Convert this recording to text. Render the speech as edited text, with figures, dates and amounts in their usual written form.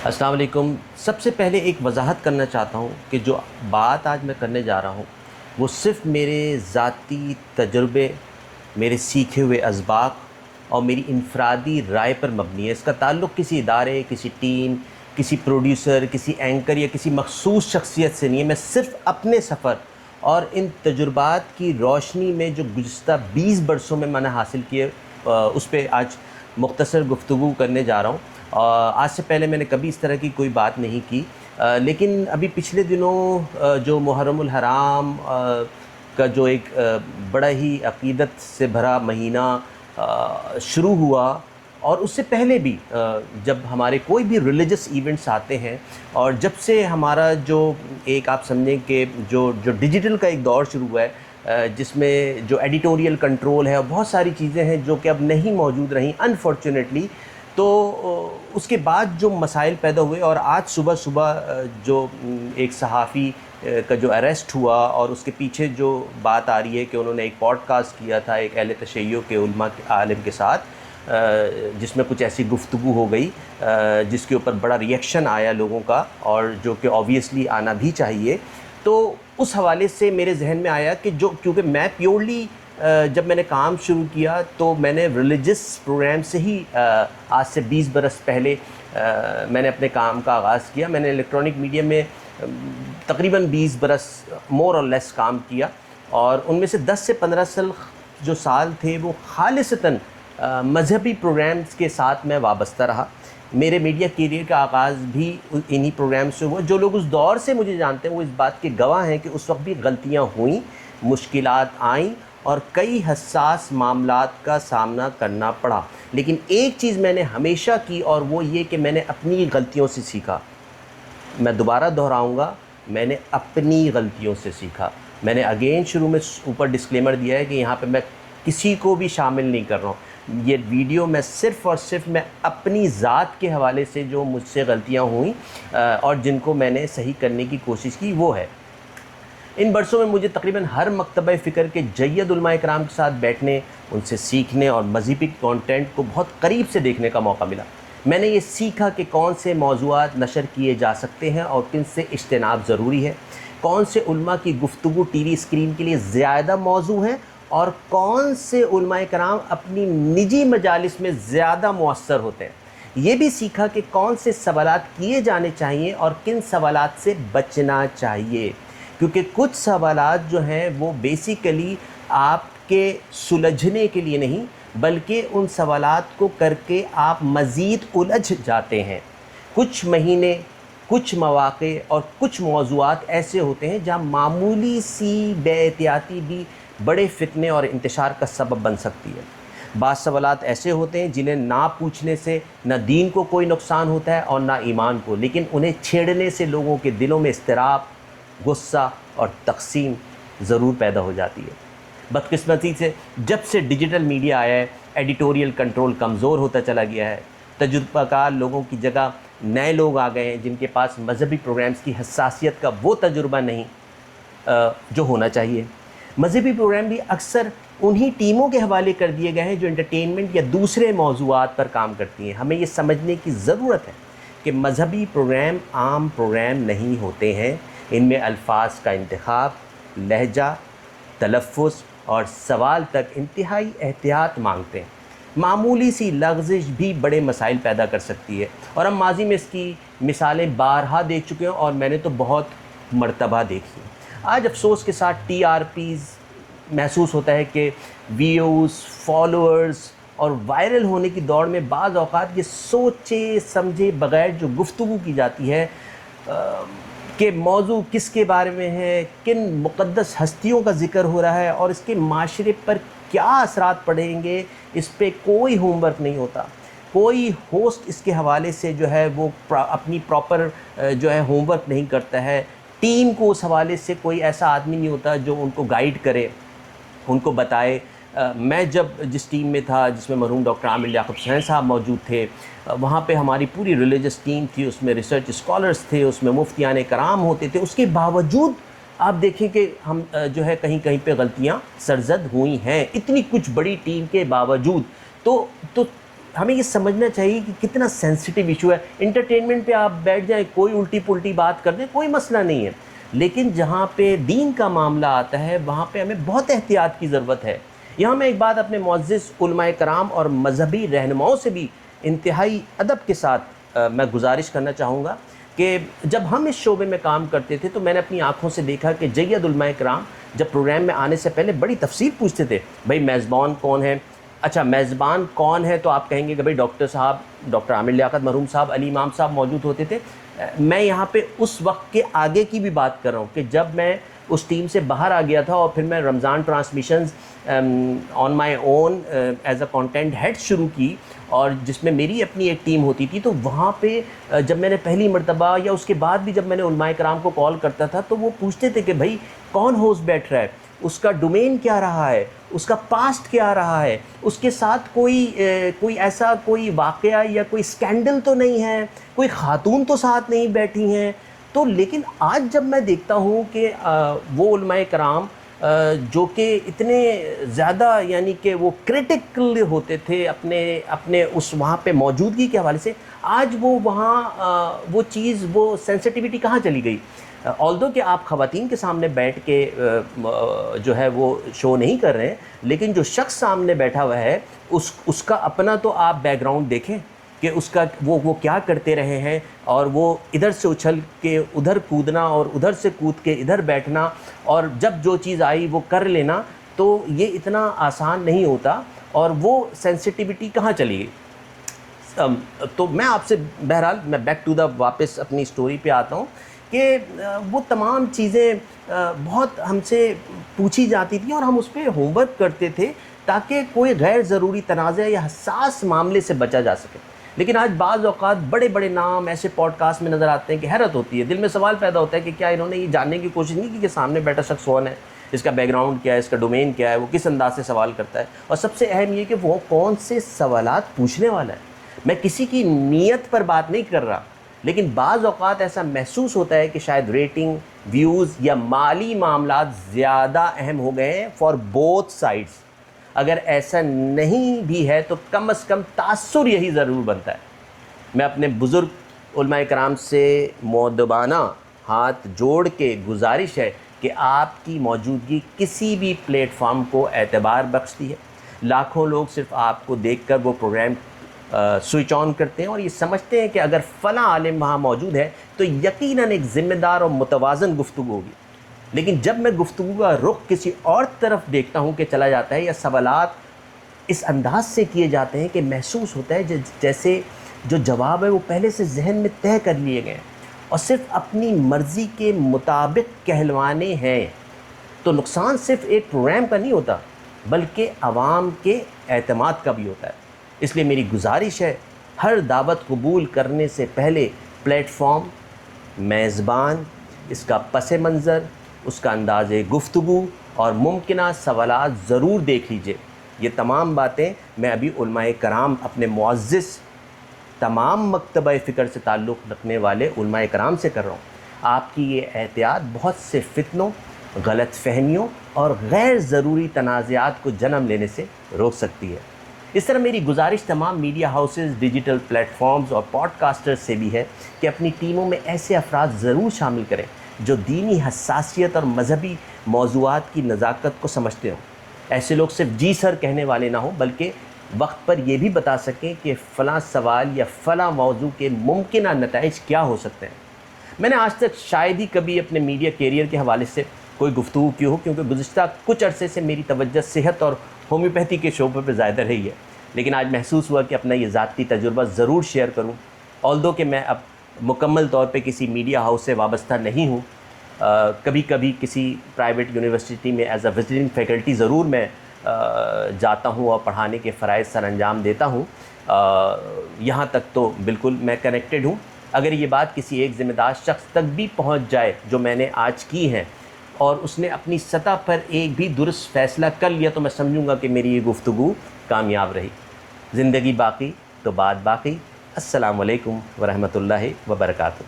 अस्सलाम वालेकुम। सबसे पहले एक वजाहत करना चाहता हूँ कि जो बात आज मैं करने जा रहा हूँ वो सिर्फ़ मेरे ज़ाती तजुर्बे, मेरे सीखे हुए असबाक और मेरी इनफरादी राय पर मबनी है। इसका ताल्लुक़ किसी इदारे, किसी टीम, किसी प्रोड्यूसर, किसी एंकर या किसी मख़सूस शख्सियत से नहीं है। मैं सिर्फ़ अपने सफ़र और इन तजुर्बात की रोशनी में जो गुज़िश्ता 20 बरसों में मैंने हासिल किए उस पे आज मुख्तसर गुफ्तगू करने जा रहा हूँ। आज से पहले मैंने कभी इस तरह की कोई बात नहीं की, लेकिन अभी पिछले दिनों जो मुहर्रमुल हराम का जो एक बड़ा ही अक़ीदत से भरा महीना शुरू हुआ, और उससे पहले भी जब हमारे कोई भी रिलीजियस इवेंट्स आते हैं, और जब से हमारा जो एक आप समझें कि जो डिजिटल का एक दौर शुरू हुआ है, जिसमें जो एडिटोरियल कंट्रोल है और बहुत सारी चीज़ें हैं जो कि अब नहीं मौजूद रहीं अनफॉर्चुनेटली, तो उसके बाद जो मसाइल पैदा हुए, और आज सुबह सुबह जो एक सहाफ़ी का जो अरेस्ट हुआ और उसके पीछे जो बात आ रही है कि उन्होंने एक पॉडकास्ट किया था एक अहले तशय्यो के उलमा आलिम के साथ, जिसमें कुछ ऐसी गुफ्तगू हो गई जिसके ऊपर बड़ा रिएक्शन आया लोगों का, और जो कि ऑब्वियसली आना भी चाहिए। तो उस हवाले से मेरे जहन में आया कि जो, क्योंकि मैं प्योरली जब मैंने काम शुरू किया तो मैंने रिलीजियस प्रोग्राम से ही आज से 20 बरस पहले मैंने अपने काम का आगाज़ किया। मैंने इलेक्ट्रॉनिक मीडिया में तकरीबन 20 बरस मोर और लेस काम किया, और उनमें से 10 से 15 साल जो साल थे वो खालिसतन मजहबी प्रोग्राम्स के साथ मैं वाबस्ता रहा। मेरे मीडिया करियर का आगाज़ भी इन्हीं प्रोग्राम से हुआ। जो लोग उस दौर से मुझे जानते हैं वो इस बात के गवाह हैं कि उस वक्त भी गलतियाँ हुईं, मुश्किलात आईं और कई हसास मामलात का सामना करना पड़ा, लेकिन एक चीज़ मैंने हमेशा की, और वो ये कि मैंने अपनी गलतियों से सीखा। मैं दोबारा दोहराऊंगा, मैंने अपनी गलतियों से सीखा। मैंने अगेन शुरू में ऊपर डिस्क्लेमर दिया है कि यहाँ पे मैं किसी को भी शामिल नहीं कर रहा हूँ। ये वीडियो मैं सिर्फ़ और सिर्फ मैं अपनी ज़ात के हवाले से जो मुझसे गलतियाँ हुई और जिनको मैंने सही करने की कोशिश की वो है। इन बरसों में मुझे तकरीबन हर मकतबा फ़िक्र के जय्यद उलमा इकराम के साथ बैठने, उनसे सीखने और मज़हबी कंटेंट को बहुत करीब से देखने का मौका मिला। मैंने ये सीखा कि कौन से मौज़ूआत नशर किए जा सकते हैं और किन से इज्तिनाब ज़रूरी है, कौन से उलमा की गुफ्तगू टीवी स्क्रीन के लिए ज़्यादा मौजू हैं और कौन से उलमा इकराम अपनी निजी मजालिस में ज़्यादा मुअस्सर होते हैं। ये भी सीखा कि कौन से सवालात किए जाने चाहिए और किन सवालात से बचना चाहिए, क्योंकि कुछ सवालात जो हैं वो बेसिकली आपके सुलझने के लिए नहीं, बल्कि उन सवालात को करके आप मज़ीद उलझ जाते हैं। कुछ महीने, कुछ मौक़े और कुछ मौज़ूआत ऐसे होते हैं जहाँ मामूली सी बेएहतियाती भी बड़े फितने और इंतशार का सबब बन सकती है। बाज़ सवालात ऐसे होते हैं जिन्हें ना पूछने से न दीन को कोई नुकसान होता है और ना ईमान को, लेकिन उन्हें छेड़ने से लोगों के दिलों में इज़्तिराब, गुस्सा और तक़सीम ज़रूर पैदा हो जाती है। बदकिस्मती से जब से डिजिटल मीडिया आया है, एडिटोरियल कंट्रोल कमज़ोर होता चला गया है। तजुर्बाकार लोगों की जगह नए लोग आ गए हैं जिनके पास मजहबी प्रोग्राम्स की हसासियत का वो तजुर्बा नहीं जो होना चाहिए। मजहबी प्रोग्राम भी अक्सर उन्हीं टीमों के हवाले कर दिए गए हैं जो एंटरटेनमेंट या दूसरे मौज़ूआत पर काम करती हैं। हमें ये समझने की ज़रूरत है कि मजहबी प्रोग्राम आम प्रोग्राम नहीं होते हैं। इनमें अल्फाज का इंतखाब, लहजा, तलफ़्फ़ुज़ और सवाल तक इंतहाई एहतियात मांगते हैं। मामूली सी लग़ज़िश भी बड़े मसाइल पैदा कर सकती है, और हम माजी में इसकी मिसालें बारहा देख चुके हैं और मैंने तो बहुत मरतबा देखी है। आज अफसोस के साथ टीआरपीज़ महसूस होता है कि व्यूज़, फॉलोअर्स और वायरल होने की दौड़ में बाज़ औक़ात ये सोचे समझे बग़ैर जो गुफ्तगू की जाती है कि मौजू किसके बारे में है, किन मुक़द्दस हस्तियों का ज़िक्र हो रहा है और इसके माशरे पर क्या असरात पड़ेंगे, इस पे कोई होमवर्क नहीं होता। कोई होस्ट इसके हवाले से जो है वो अपनी प्रॉपर जो है होमवर्क नहीं करता है। टीम को उस हवाले से कोई ऐसा आदमी नहीं होता जो उनको गाइड करे, उनको बताए। मैं जब जिस टीम में था जिसमें मरहूम डॉक्टर आमिर याक़ूब हुसैन साहब मौजूद थे, वहाँ पे हमारी पूरी रिलीजियस टीम थी, उसमें रिसर्च स्कॉलर्स थे, उसमें मुफ्तियान कराम होते थे। उसके बावजूद आप देखें कि हम जो है कहीं कहीं पे गलतियाँ सरज़द हुई हैं, इतनी कुछ बड़ी टीम के बावजूद। तो ہمیں یہ سمجھنا چاہیے کہ کتنا سینسٹیو ایشو ہے. انٹرٹینمنٹ پہ آپ بیٹھ جائیں, کوئی الٹی پلٹی بات کر دیں, کوئی مسئلہ نہیں ہے, لیکن جہاں پہ دین کا معاملہ آتا ہے وہاں پہ ہمیں بہت احتیاط کی ضرورت ہے. یہاں میں ایک بات اپنے معزز علماء کرام اور مذہبی رہنماؤں سے بھی انتہائی ادب کے ساتھ میں گزارش کرنا چاہوں گا کہ جب ہم اس شعبے میں کام کرتے تھے تو میں نے اپنی آنکھوں سے دیکھا کہ جید علماء کرام جب پروگرام میں آنے سے پہلے بڑی تفصیل پوچھتے تھے, بھائی میزبان کون ہے, اچھا میزبان کون ہے, تو آپ کہیں گے کہ بھائی ڈاکٹر صاحب, ڈاکٹر عامر لیاقت مرحوم صاحب, علی امام صاحب موجود ہوتے تھے. میں یہاں پہ اس وقت کے آگے کی بھی بات کر رہا ہوں کہ جب میں اس ٹیم سے باہر آ گیا تھا اور پھر میں Ramzan transmissions on my own as a content head شروع کی, اور جس میں میری اپنی ایک ٹیم ہوتی تھی. تو وہاں پہ جب میں نے پہلی مرتبہ یا اس کے بعد بھی جب میں نے علماء کرام کو کال کرتا تھا تو وہ پوچھتے تھے کہ بھائی کون ہوسٹ بیٹھ رہا ہے, اس کا ڈومین کیا رہا ہے, اس کا پاسٹ کیا رہا ہے, اس کے ساتھ کوئی ایسا کوئی واقعہ یا کوئی اسکینڈل تو نہیں ہے, کوئی خاتون تو ساتھ نہیں بیٹھی ہیں. تو لیکن آج جب میں دیکھتا ہوں کہ وہ علماء کرام جو کہ اتنے زیادہ یعنی کہ وہ کریٹیکل ہوتے تھے اپنے اس وہاں پہ موجودگی کے حوالے سے, آج وہ وہاں وہ چیز, وہ سینسٹیوٹی کہاں چلی گئی. آلدو کہ آپ خواتین کے سامنے بیٹھ کے جو ہے وہ شو نہیں کر رہے ہیں, لیکن جو شخص سامنے بیٹھا ہوا ہے اس کا اپنا تو آپ بیک گراؤنڈ دیکھیں کہ اس کا وہ کیا کرتے رہے ہیں, اور وہ ادھر سے اچھل کے ادھر کودنا اور ادھر سے کود کے ادھر بیٹھنا, اور جب جو چیز آئی وہ کر لینا, تو یہ اتنا آسان نہیں ہوتا. اور وہ سینسٹیوٹی کہاں چلی گئی. تو میں آپ سے بہرحال میں بیک ٹو دا واپس اپنی سٹوری پہ آتا ہوں کہ وہ تمام چیزیں بہت ہم سے پوچھی جاتی تھیں اور ہم اس پہ ہوم ورک کرتے تھے تاکہ کوئی غیر ضروری تنازع یا حساس معاملے سے بچا جا سکے. لیکن آج بعض اوقات بڑے بڑے نام ایسے پوڈ کاسٹ میں نظر آتے ہیں کہ حیرت ہوتی ہے, دل میں سوال پیدا ہوتا ہے کہ کیا انہوں نے یہ جاننے کی کوشش نہیں کی کہ سامنے بیٹھا شخص کون ہے, اس کا بیک گراؤنڈ کیا ہے, اس کا ڈومین کیا ہے, وہ کس انداز سے سوال کرتا ہے, اور سب سے اہم یہ کہ وہ کون سے سوالات پوچھنے والا ہے. میں کسی کی نیت پر بات نہیں کر رہا, لیکن بعض اوقات ایسا محسوس ہوتا ہے کہ شاید ریٹنگ, ویوز یا مالی معاملات زیادہ اہم ہو گئے ہیں فار بوتھ سائڈس. اگر ایسا نہیں بھی ہے تو کم از کم تاثر یہی ضرور بنتا ہے. میں اپنے بزرگ علماء کرام سے مؤدبانہ ہاتھ جوڑ کے گزارش ہے کہ آپ کی موجودگی کسی بھی پلیٹ فارم کو اعتبار بخشتی ہے. لاکھوں لوگ صرف آپ کو دیکھ کر وہ پروگرام سوئچ آن کرتے ہیں اور یہ سمجھتے ہیں کہ اگر فلاں عالم وہاں موجود ہے تو یقیناً ایک ذمہ دار اور متوازن گفتگو ہوگی. لیکن جب میں گفتگو کا رخ کسی اور طرف دیکھتا ہوں کہ چلا جاتا ہے یا سوالات اس انداز سے کیے جاتے ہیں کہ محسوس ہوتا ہے جیسے جو جواب ہے وہ پہلے سے ذہن میں طے کر لیے گئے ہیں اور صرف اپنی مرضی کے مطابق کہلوانے ہیں, تو نقصان صرف ایک پروگرام کا نہیں ہوتا بلکہ عوام کے اعتماد کا بھی ہوتا ہے. اس لیے میری گزارش ہے, ہر دعوت قبول کرنے سے پہلے پلیٹ فارم, میزبان, اس کا پس منظر, اس کا انداز گفتگو اور ممکنہ سوالات ضرور دیکھ لیجئے. یہ تمام باتیں میں ابھی علماء کرام, اپنے معزز تمام مکتبہ فکر سے تعلق رکھنے والے علماء کرام سے کر رہا ہوں. آپ کی یہ احتیاط بہت سے فتنوں, غلط فہمیوں اور غیر ضروری تنازعات کو جنم لینے سے روک سکتی ہے. اس طرح میری گزارش تمام media houses, digital platforms اور پوڈ کاسٹرز سے بھی ہے کہ اپنی ٹیموں میں ایسے افراد ضرور شامل کریں جو دینی حساسیت اور مذہبی موضوعات کی نزاکت کو سمجھتے ہوں. ایسے لوگ صرف جی سر کہنے والے نہ ہوں بلکہ وقت پر یہ بھی بتا سکیں کہ فلاں سوال یا فلاں موضوع کے ممکنہ نتائج کیا ہو سکتے ہیں. میں نے آج تک شاید ہی کبھی اپنے میڈیا کیریئر کے حوالے سے کوئی گفتگو کی ہو, کیونکہ گزشتہ کچھ عرصے سے میری توجہ صحت اور ہومیوپیتھی کے شعبے پہ زیادہ رہی ہے. لیکن آج محسوس ہوا کہ اپنا یہ ذاتی تجربہ ضرور شیئر کروں. آلدو کہ میں اب مکمل طور پہ کسی میڈیا ہاؤس سے وابستہ نہیں ہوں, کبھی کبھی کسی پرائیویٹ یونیورسٹی میں ایز اے وزٹنگ فیکلٹی ضرور میں جاتا ہوں اور پڑھانے کے فرائض سر انجام دیتا ہوں. یہاں تک تو بالکل میں کنیکٹڈ ہوں. اگر یہ بات کسی ایک ذمہ دار شخص تک بھی پہنچ جائے جو میں نے آج کی ہیں اور اس نے اپنی سطح پر ایک بھی درست فیصلہ کر لیا, تو میں سمجھوں گا کہ میری یہ گفتگو کامیاب رہی. زندگی باقی تو بات باقی. السلام علیکم ورحمۃ اللہ وبرکاتہ.